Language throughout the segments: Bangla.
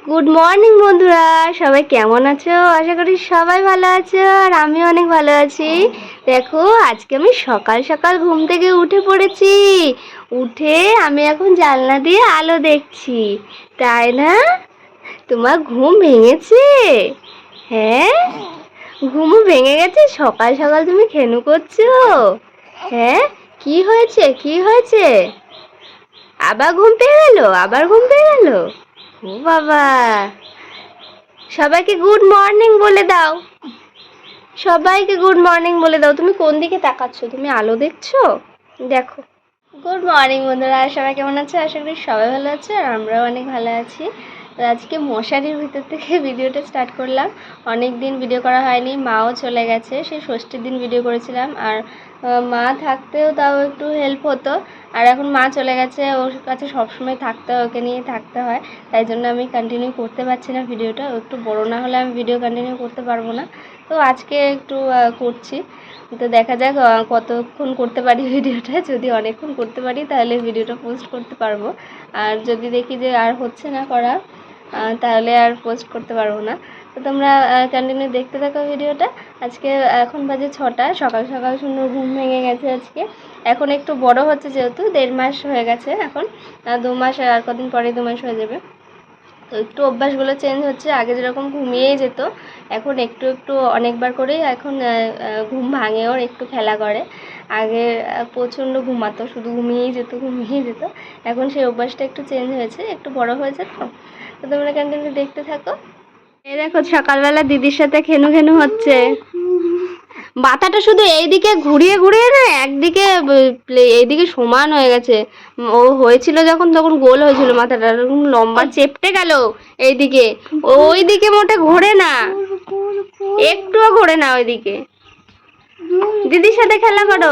গুড মর্নিং বন্ধুরা, সবাই কেমন আছো? আশা করি সবাই ভালো আছো আর আমি অনেক ভালো আছি। দেখো আজকে আমি সকাল সকাল ঘুম থেকে উঠে পড়েছি। উঠে আমি এখন জানলা দিয়ে আলো দেখছি, তাই না? তোমার ঘুম ভেঙেছে? হ্যাঁ, ঘুমও ভেঙে গেছে। সকাল সকাল তুমি খেনু করছো? হ্যাঁ, কি হয়েছে কি হয়েছে? আবার ঘুম পেয়ে গেল, আবার ঘুম পেয়ে গেল। ও বাবা, সবাইকে গুড মর্নিং বলে দাও। সবাইকে গুড মর্নিং বলে দাও। তুমি কোন দিকে তাকাচ্ছ? তুমি আলো দেখছো? দেখো। গুড মর্নিং বন্ধুরা, সবাই কেমন আছে? আশা করি সবাই ভালো আছে আর আমরাও অনেক ভালো আছি। তো আজকে মশারির ভিতর থেকে ভিডিওটা স্টার্ট করলাম। অনেক দিন ভিডিও করা হয়নি, মাও চলে গেছে। সেই ষষ্ঠীর দিন ভিডিও করেছিলাম আর মা থাকতেও তাও একটু হেল্প হতো। আর এখন মা চলে গেছে, ওর কাছে সবসময় থাকতে হয়, ওকে নিয়ে থাকতে হয়। তাই জন্য আমি কন্টিনিউ করতে পারছি না ভিডিওটা। একটু বড় না হলে আমি ভিডিও কন্টিনিউ করতে পারবো না। তো আজকে একটু করছি। তো দেখা যাক কতক্ষণ করতে পারি ভিডিওটা। যদি অনেকক্ষণ করতে পারি তাহলে ভিডিওটা পোস্ট করতে পারবো, আর যদি দেখি যে আর হচ্ছে না করা তাহলে আর পোস্ট করতে পারবো না। তো তোমরা কন্টিনিউ দেখতে থাকো ভিডিওটা। আজকে এখন বাজে 6টা, সকাল সকাল সুন্দর ঘুম ভেঙে গেছে আজকে। এখন একটু বড় হচ্ছে, যেহেতু 1.5 মাস হয়ে গেছে, এখন 2 মাস, আর কদিন পরে 2 মাস হয়ে যাবে। তো একটু অভ্যাসগুলো চেঞ্জ হচ্ছে। আগে যেরকম ঘুমিয়েই যেত, এখন একটু একটু অনেকবার করেই এখন ঘুম ভাঙে, ওর একটু খেলা করে। আগে প্রচণ্ড ঘুমাতো, শুধু ঘুমিয়েই যেত ঘুমিয়েই যেত। এখন সেই অভ্যাসটা একটু চেঞ্জ হয়েছে, একটু বড় হয়েছে। তো তোমরা কন্টিনিউ দেখতে থাকো। এই দেখো সকালবেলা দিদির সাথে খেনু খেনু হচ্ছে। মাথাটা শুধু এইদিকে ঘুরিয়ে ঘুরিয়ে না একদিকে এইদিকে সমান হয়ে গেছে। ও হয়েছিল যখন, তখন গোল হয়েছিল মাথাটা, এরকম লম্বা চেপটে গেল এইদিকে। ওইদিকে মোটে ঘোরে না, একটুও ঘোরে না ওইদিকে। দিদির সাথে খেলা করো।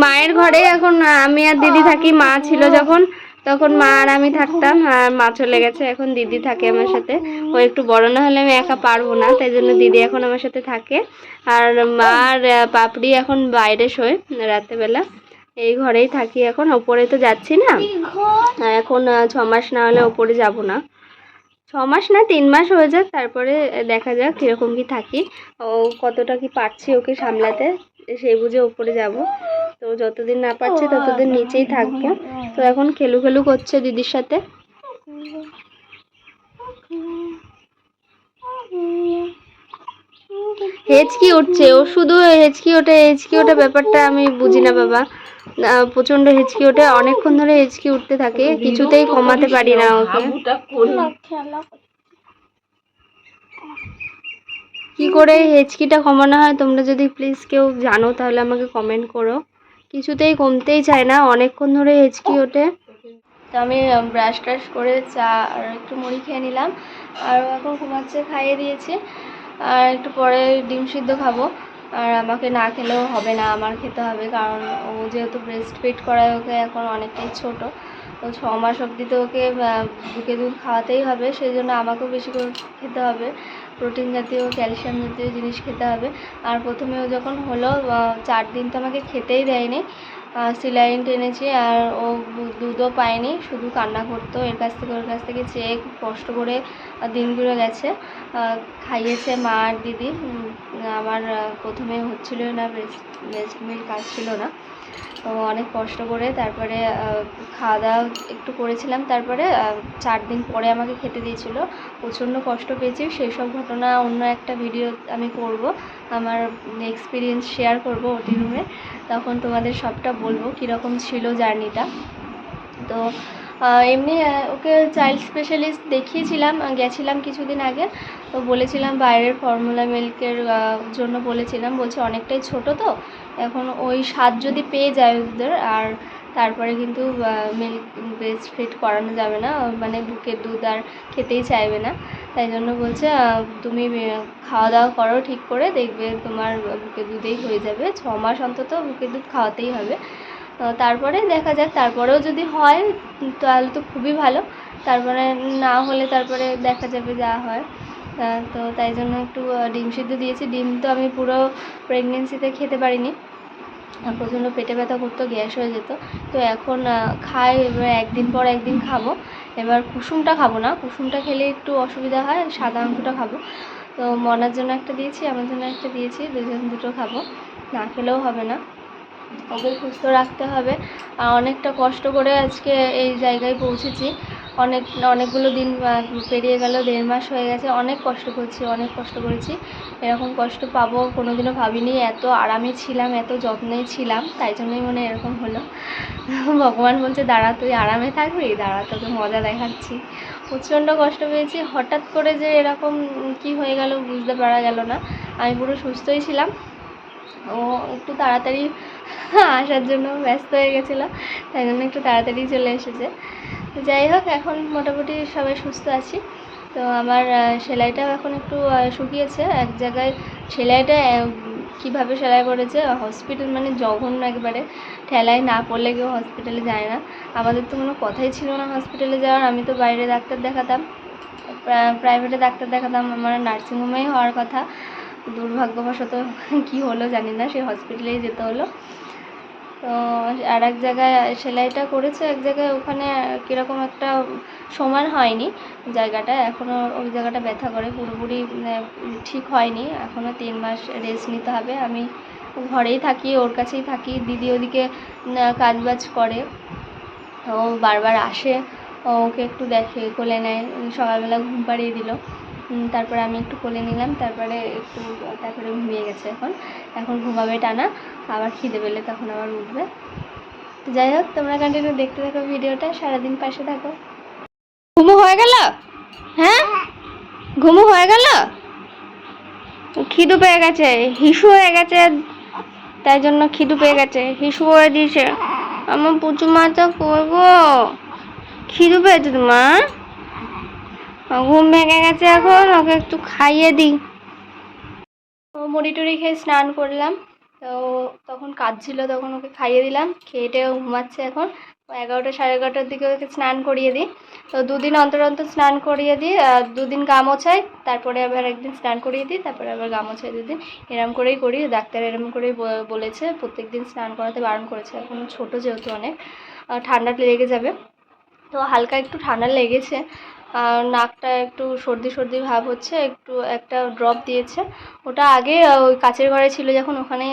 মায়ের ঘরে এখন আমি আর দিদি থাকি। মা ছিল যখন, তখন মা আর আমি থাকতাম, আর মা চলে গেছে, এখন দিদি থাকে আমার সাথে। ও একটু বড় না হলে আমি একা পারবো না, তাই জন্য দিদি এখন আমার সাথে থাকে। আর মা আর পাপড়ি এখন বাইরে শোয় রাত্রেবেলা। এই ঘরেই থাকি এখন, ওপরে তো যাচ্ছি না এখন। 6 মাস না হলে ওপরে যাব না। 6 মাস না, 3 মাস হয়ে যাক, তারপরে দেখা যাক কীরকম কি থাকি, ও কতটা কি পারছি ওকে সামলাতে, সেই বুঝে উপরে যাব। তো যতদিন না পারছি ততদিন নিচেই থাকবো। তো এখন খেলু খেলু করছে দিদির সাথে। হেঁচকি উঠছে, ও শুধু হেঁচকি ওঠে ব্যাপারটা আমি বুঝি না বাবা। প্রচণ্ড হেঁচকি ওঠে, অনেকক্ষণ ধরে হেঁচকি উঠতে থাকে, কিছুতেই কমাতে পারি না ওকে। কি করে হেঁচকিটা কমানো হয় তোমরা যদি প্লিজ কেউ জানো তাহলে আমাকে কমেন্ট করো। কিছুতেই কমতেই চায় না, অনেকক্ষণ ধরে হেঁচকি ওঠে। তো আমি ব্রাশ ট্রাশ করে চা আর একটু মুড়ি খেয়ে নিলাম, আর এখন ঘুমাচ্ছে, খাইয়ে দিয়েছি। আর একটু পরে ডিম সিদ্ধ খাবো। আর আমাকে না খেলেও হবে না, আমার খেতে হবে, কারণ ও যেহেতু ব্রেস্ট ফিড করায় ওকে এখন অনেকটাই ছোট। তো 6 মাস অবধি তো ওকে বুকে দুধ খাওয়াতেই হবে, সেই জন্য আমাকেও বেশি করে খেতে হবে। প্রোটিন জাতীয়, ক্যালসিয়াম জাতীয় জিনিস খেতে হবে। আর প্রথমে ও যখন হলো 4 দিন তো আমাকে খেতেই দেয়নি, স্যালাইন টেনেছি, আর ও দুধও পায়নি, শুধু কান্না করতো। এর কাছ থেকে ওর কাছ থেকে চেয়ে খুব কষ্ট করে দিনগুলো গেছে। খাইয়েছে মা আর দিদি। আমার প্রথমে হচ্ছিল না, ব্রেস্ট মিল্ক আসছিল না, তো অনেক কষ্ট করে তারপরে খাওয়া দাওয়া একটু করেছিলাম। তারপরে 4 দিন পরে আমাকে খেতে দিয়েছিল। প্রচণ্ড কষ্ট পেয়েছি। সেই সব ঘটনা অন্য একটা ভিডিও আমি করব, আমার এক্সপিরিয়েন্স শেয়ার করব ওটি রুমে, তখন তোমাদের সবটা বলবো কীরকম ছিল জার্নিটা। তো এমনি ওকে চাইল্ড স্পেশালিস্ট দেখিয়েছিলাম, গেছিলাম কিছুদিন আগে। তো বলেছিলাম বাইরের ফর্মুলা মিল্কের জন্য বলেছিলাম, বলছে অনেকটাই ছোট, তো এখন ওই স্বাদ যদি পেয়ে যায় ওদের, আর তারপরে কিন্তু মিল্ক ব্রেস্ট ফিড করানো যাবে না, মানে বুকের দুধ আর খেতেই চাইবে না। তাই জন্য বলছে তুমি খাওয়া দাওয়া করো ঠিক করে, দেখবে তোমার বুকের দুধেই হয়ে যাবে। 6 মাস অন্তত বুকের দুধ খাওয়াতেই হবে। তারপরে দেখা যাক, তারপরেও যদি হয় তাহলে তো খুবই ভালো, তারপরে না হলে তারপরে দেখা যাবে যা হয়। তো তাই জন্য একটু ডিম সিদ্ধ দিয়েছি। ডিম তো আমি পুরো প্রেগনেন্সিতে খেতে পারিনি, প্রচণ্ড পেটে ব্যথা করতো, গ্যাস হয়ে যেত। তো এখন খাই, এবার একদিন পর একদিন খাবো। এবার কুসুমটা খাবো না, কুসুমটা খেলে একটু অসুবিধা হয়, সাদা অংশটা খাবো। তো মনার জন্য একটা দিয়েছি, আমার জন্য একটা দিয়েছি, দুজন দুটো খাবো, না খেলেও হবে না, ওকে সুস্থ রাখতে হবে। আর অনেকটা কষ্ট করে আজকে এই জায়গায় পৌঁছেছি, অনেকগুলো দিন পেরিয়ে গেল, 1.5 মাস হয়ে গেছে, অনেক কষ্ট করছি, অনেক কষ্ট করেছি। এরকম কষ্ট পাবো কোনোদিনও ভাবিনি, এত আরামে ছিলাম, এত যত্নে ছিলাম, তাই জন্যই মনে এরকম হলো। ভগবান বলছে দাঁড়া, তুই আরামে থাকবি, দাঁড়া তোকে মজা দেখাচ্ছি। প্রচণ্ড কষ্ট পেয়েছি, হঠাৎ করে যে এরকম কি হয়ে গেল বুঝতে পারা গেল না। আমি পুরো সুস্থই ছিলাম, ও একটু তাড়াতাড়ি আসার জন্য ব্যস্ত হয়ে গেছিলো, তাই জন্য একটু তাড়াতাড়ি চলে এসেছে। যাই হোক, এখন মোটামুটি সবাই সুস্থ আছি। তো আমার সেলাইটাও এখন একটু শুকিয়েছে এক জায়গায়। সেলাইটা কীভাবে সেলাই করেছে, হসপিটাল মানে জঘন্য একবারে, ঠেলায় না পড়লে কেউ হসপিটালে যায় না। আমাদের তো কোনো কথাই ছিল না হসপিটালে যাওয়ার, আমি তো বাইরে ডাক্তার দেখাতাম, প্রাইভেটে ডাক্তার দেখাতাম, আমার নার্সিংহোমেই হওয়ার কথা। দুর্ভাগ্যবশত কি হলো জানি না, সেই হসপিটালেই যেতে হলো। তো আর এক জায়গায় সেলাইটা করেছে এক জায়গায়, ওখানে কীরকম একটা সমান হয়নি জায়গাটা, এখনও ওই জায়গাটা ব্যথা করে, পুরোপুরি ঠিক হয়নি, এখনও 3 মাস রেস্ট নিতে হবে। আমি ঘরেই থাকি, ওর কাছেই থাকি, দিদি ওদিকে কাজবাজ করে, ও বারবার আসে, ওকে একটু দেখে, কোলে নেয়, সকালবেলা ঘুম পাড়িয়ে দিল, তারপরে আমি একটু কোলে নিলাম, তারপরে ঘুমিয়ে গেছে। এখন ঘুমাবে টানা, আবার খিদে পেলে তখন আবার উঠবে। তো যাই হোক, তোমরা কন্টিনিউ দেখতে থাকো ভিডিওটা, সারাদিন পাশে থাকো। ঘুমো হয়ে গেল? হ্যাঁ, ঘুমো হয়ে গেল? খিদু পেয়ে গেছে, হিসু হয়ে গেছে, তাই জন্য খিদু পেয়ে গেছে, হিসু হয়ে দিয়েছে। আমার পুচু মাথা করবো, খিদু পেয়েছে তোমার? ঘুম ভেঙে গেছে, এখন ওকে একটু খাইয়ে দিই। মুড়ি টুড়ি খেয়ে স্নান করলাম, তো তখন কাজ ছিল, তখন ওকে খাইয়ে দিলাম, খেয়েটেও ঘুমাচ্ছে এখন। 11টা 11:30টার দিকে ওকে স্নান করিয়ে দিই। তো 2 দিন অন্তর অন্তর স্নান করিয়ে দিই, 2 দিন গা মোছাই, তারপরে আবার একদিন স্নান করিয়ে দিই, তারপরে আবার গা মোছাই 2 দিন, এরম করেই করি। ডাক্তার এরম করেই বলেছে, প্রত্যেক দিন স্নান করাতে বারণ করেছে। এখন ছোটো যেহেতু অনেক, ঠান্ডা লেগে যাবে, তো হালকা একটু ঠান্ডা লেগেছে, নাকটা একটু সর্দি সর্দি ভাব হচ্ছে, একটু একটা ড্রপ দিয়েছে, ওটা আগে ওই কাচের ঘরে ছিল যখন, ওখানে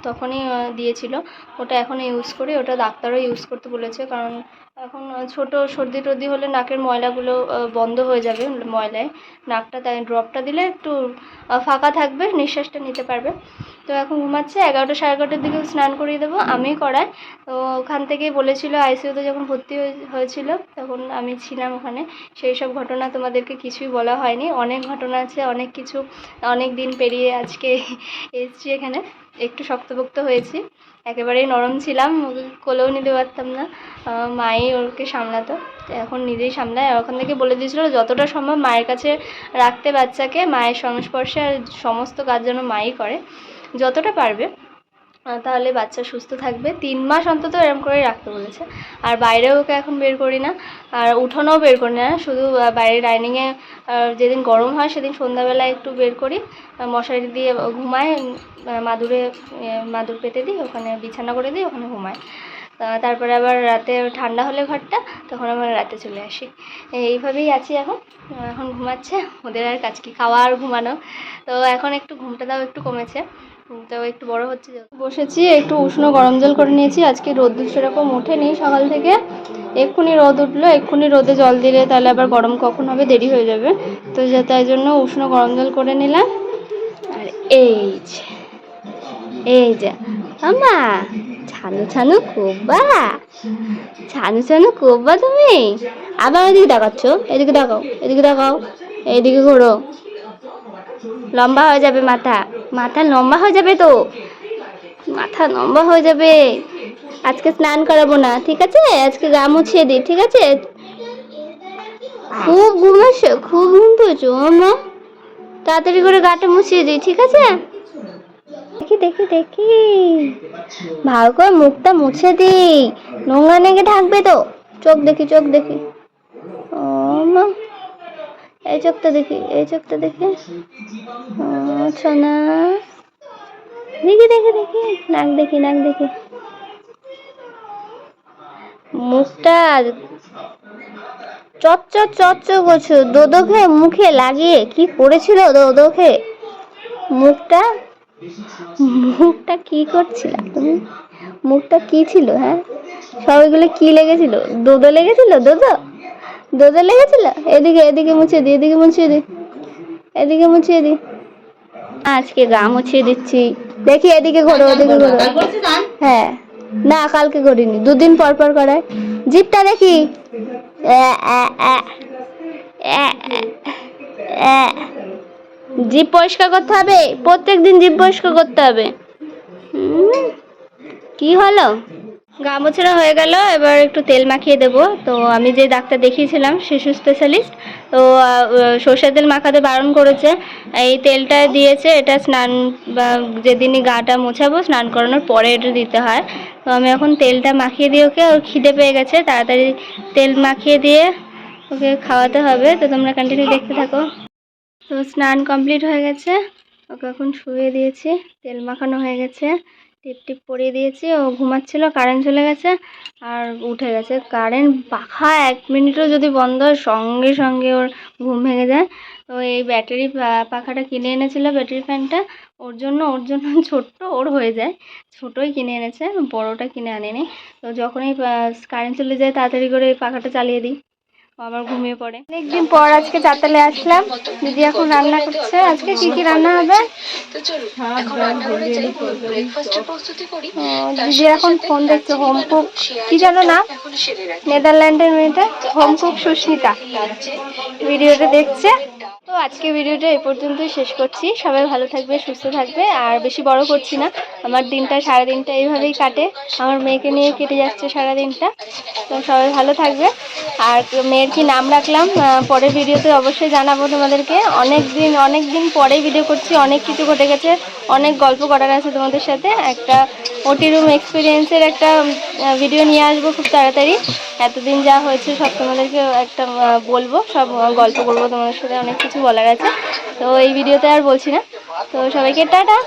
তখনই দিয়েছিল, ওটা এখন ইউজ করি, ওটা ডাক্তারও ইউজ করতে বলেছে, কারণ এখন ছোট সর্দি টর্দি হলে নাকের ময়লাগুলো বন্ধ হয়ে যাবে ময়লায়, নাকটা, তাই ড্রপটা দিলে একটু ফাঁকা থাকবে, নিঃশ্বাসটা নিতে পারবে। তো এখন ঘুমাচ্ছে, 11টা 11:30টার দিকে স্নান করিয়ে দেবো, আমি করাই। তো ওখান থেকেই বলেছিল, আইসিইউতে যখন ভর্তি হয়েছিল তখন আমি ছিলাম ওখানে, সেই সব ঘটনা তোমাদেরকে কিছুই বলা হয়নি, অনেক ঘটনা আছে, অনেক কিছু, অনেক দিন পেরিয়ে আজকে এসেছি এখানে। একটু শক্তপোক্ত হয়েছি, একেবারেই নরম ছিলাম, ওকে কোলেও নিতে পারতাম না, মাই ওকে সামলাতো, এখন নিজেই সামলায়। আর ওখান থেকে বলে দিয়েছিল যতটা সম্ভব মায়ের কাছে রাখতে বাচ্চাকে, মায়ের সংস্পর্শে, আর সমস্ত কাজ যেন মাই করে যতটা পারবে, তাহলে বাচ্চা সুস্থ থাকবে। 3 মাস অন্তত এরম করে রাখতে বলেছে। আর বাইরেও ওকে এখন বের করি না, আর উঠোনেও বের করি না, শুধু বাইরে ডাইনিংয়ে যেদিন গরম হয় সেদিন সন্ধ্যাবেলায় একটু বের করি, মশারি দিয়ে ঘুমায়, মাদুর পেতে দিই, ওখানে বিছানা করে দিই, ওখানে ঘুমায়। তারপরে আবার রাতে ঠান্ডা হলে ঘরটা, তখন আবার রাতে চলে আসি, এইভাবেই আছি এখন। এখন ঘুমাচ্ছে, ওদের আর কাজ কি, খাওয়া আর ঘুমানো। তো এখন একটু ঘুমটা দাও একটু কমেছে, তো একটু বড় হচ্ছে। বসেছি, একটু উষ্ণ গরম জল করে নিয়েছি, আজকে রোদ সেরকম ওঠেনি সকাল থেকে, এক্ষুনি রোদ উঠলো, এক্ষুনি রোদে জল দিলে তাহলে আবার গরম কখন হবে, দেরি হয়ে যাবে, তো তাই জন্য উষ্ণ গরম জল করে নিলাম। আর এই যে আমা ছানু ছানু কোব্বা, ছানু ছানু কোব্বা, তুমি আবার এদিকে দেখাচ্ছ, এদিকে দেখাও, এদিকে দেখাও, এইদিকে ঘোরো, লম্বা হয়ে যাবে মাথা, মাথা লম্বা হয়ে যাবে, তো মাথা লম্বা হয়ে যাবে। আজকে স্নান করাবো না, ঠিক আছে, আজকে গা মুছিয়ে দিই, ঠিক আছে। খুব ঘুমাচ্ছো, খুব ঘুম পেয়েছো আমা, তাড়াতাড়ি করে গাটা মুছিয়ে দিই, ঠিক আছে। দেখি দেখি দেখি, ভালো করে মুখটা মুছে দিই, নোংরা লেগে থাকবে তো। চোখ দেখি, চোখ দেখি, ও মা, এই চোখটা দেখি, এই চোখটা দেখি, ও সোনা, দেখি দেখি দেখি, নাক দেখি, নাক দেখি, মুখটা, চচ্চর চচ্চর করছো। দোদোকে মুখে লাগিয়ে কি করেছিল দোদোকে? মুখটা মুখটা কি করছিল তুমি? মুখটা কি ছিল? হ্যাঁ, সবাইগুলো কি লেগেছিল? দোদো লেগেছিল? দোদো দোদো লেগেছিল? এদিকে এদিকে মুছিয়ে দি, এদিকে মুছিয়ে দি, এদিকে মুছিয়ে দি। আজকে গা মুছিয়ে দিচ্ছি। দেখি এদিকে ঘোরো, ওদিকে ঘোরো। হ্যাঁ, না কালকে করিনি, 2 দিন পর পর করায়। জিপটা দেখি। জিভ পরিষ্কার করতে হবে, প্রত্যেকদিন জিভ পরিষ্কার করতে হবে। কি হলো? গা মোছানো হয়ে গেল, এবার একটু তেল মাখিয়ে দেবো। তো আমি যে ডাক্তার দেখিয়েছিলাম, শিশু স্পেশালিস্ট, তো সর্ষের তেল মাখাতে বারণ করেছে। এই তেলটা দিয়েছে, এটা স্নান বা যেদিনই গাটা মোছাবো স্নান করানোর পরে এটা দিতে হয়। তো আমি এখন তেলটা মাখিয়ে দিয়ে ওকে, ওর খিদে পেয়ে গেছে, তাড়াতাড়ি তেল মাখিয়ে দিয়ে ওকে খাওয়াতে হবে। তো তোমরা কন্টিনিউ দেখতে থাকো। তো স্নান কমপ্লিট হয়ে গেছে, ওকে এখন শুয়ে দিয়েছি, তেল মাখানো হয়ে গেছে, টিপ টিপ পরিয়ে দিয়েছি। ও ঘুমাচ্ছিল, কারেন্ট চলে গেছে আর উঠে গেছে। কারেন্ট পাখা 1 মিনিটও যদি বন্ধ হয় সঙ্গে সঙ্গে ওর ঘুম ভেঙে যায়। তো এই ব্যাটারি পাখাটা কিনে এনেছিল, ব্যাটারি ফ্যানটা, ওর জন্য ছোট্ট ওর হয়ে যায়, ছোটোই কিনে এনেছে, বড়োটা কিনে আনেনি। তো যখনই কারেন্ট চলে যায় তাড়াতাড়ি করে এই পাখাটা চালিয়ে দিই, আবার ঘুমিয়ে পড়ে। অনেকদিন পর আজকে চাতালে আসলাম। দিদি এখন রান্না করছে। আজকে কি কি রান্না হবে? দিদি এখন ফোন দেখছে। হোম কুক কি জানো না, নেদারল্যান্ডের মেয়েটা, হোম কুক সুস্মিতা, ভিডিওটা দেখছে। তো আজকে ভিডিওটা এই পর্যন্তই শেষ করছি। সবাই ভালো থাকবে, সুস্থ থাকবে, আর বেশি বড় করছি না। আমার দিনটা, সারাদিনটা এইভাবেই কাটে, আমার মেয়েকে নিয়ে কেটে যাচ্ছে সারাদিনটা। তো সবাই ভালো থাকবে। আর মেয়ের কি নাম রাখলাম পরের ভিডিওতে অবশ্যই জানাবো তোমাদেরকে। অনেক দিন পরেই ভিডিও করছি, অনেক কিছু ঘটে গেছে, অনেক গল্প করার আছে তোমাদের সাথে। একটা ওটি রুম এক্সপিরিয়েন্সের একটা ভিডিও নিয়ে আসবো খুব তাড়াতাড়ি। এতদিন যা হয়েছে সব তোমাদেরকে একটা বলবো, সব গল্প করবো তোমাদের সাথে, অনেক কিছু বলার আছে। তো এই ভিডিওতে আর বলছি না। তো সবাইকে টাটা।